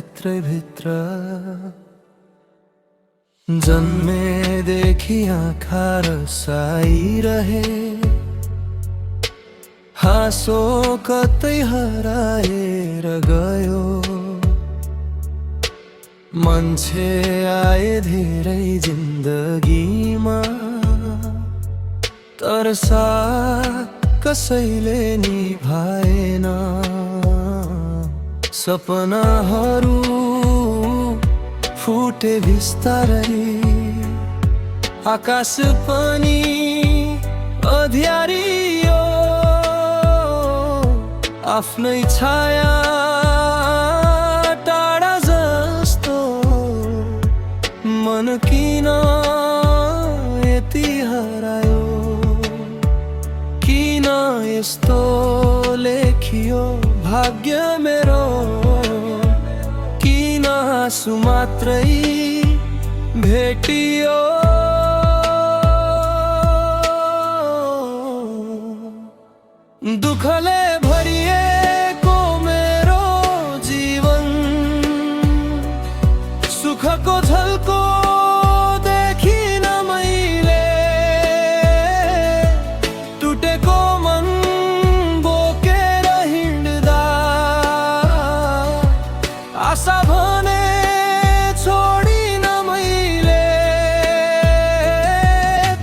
भित्रै भित्र जन्मेदेखि आँखा रसाइरहे, हाँसो कतै हराएर गयो। मान्छे आए धेरै जिन्दगीमा, तर साथ कसैले निभाएन। सपनाहरू फुटे बिस्तारै, आकाश पनि अँध्यारियो। आफ्नै छाया टाढा जस्तो, मन किन यति हरायो? किन यस्तो लेखियो भाग्य मेरो? किन आँसु मात्रै भेटियो? दुःखले भरिएको मेरो जीवन, सुखको झल्को देखिन मैले। टुटेको मन बोकेर हिँड्दा, आशा भने छोडिन मैले।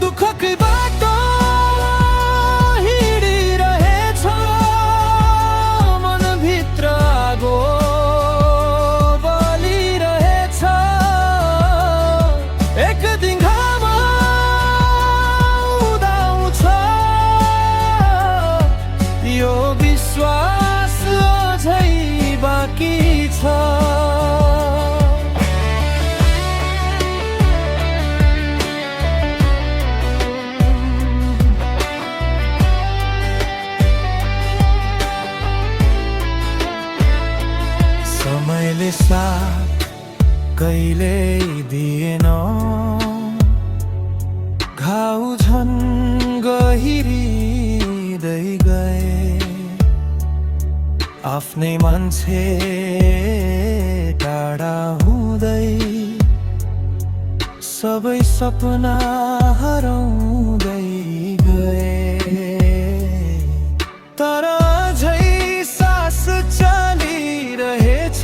दुःखकै बाटो हिँडिरहेछ, मनभित्र आगो बलिरहेछ। एक दिन घाम उदाउँछ, यो विश्वास अझै बाँकी छ। समयले साथ कहिले दिएन, घाउ झन् गहिरिँदै गए। आफ्नै मान्छे टाढा हुँदै, सबै सपना हराउँदै गए। तर अझै सास चलिरहेछ,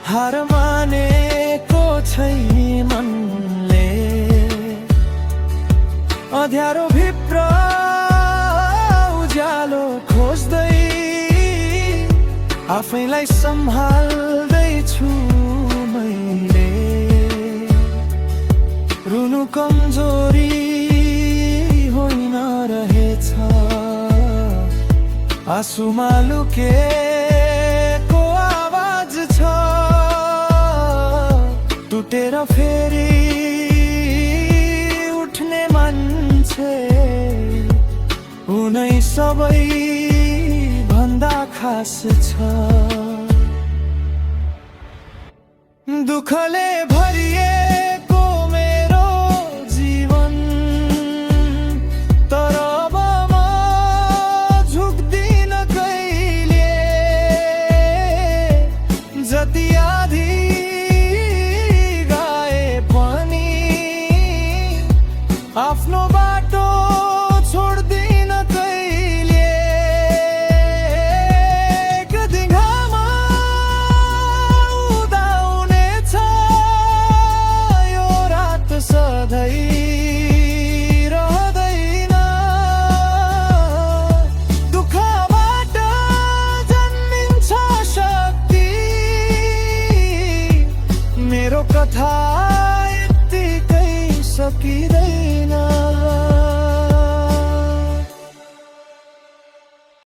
हार मानेको छैन मनले। अँध्यारो भित्र उज्यालो खोज्दै, आफैलाई सम्हाल्दैछु मैले। रुनु कमजोरी होइन रहेछ, आँसुमा लुकेको आवाज छ। टुटेर फेरि उठ्ने मान्छे, उनै सबै भन्दा खास छ। दुःखले भरिएको मेरो जीवन, तर अब म झुक्दिन कहिले। जति आधी गाए पनि आफ्नो बाटो छोड्दिन कहिले। एक दिन घाम उदाउनेछ, यो रात सधैँ रहँदैन। दुःखबाट जन्मिन्छ शक्ति, मेरो कथा यत्तिकै सकिँदैन।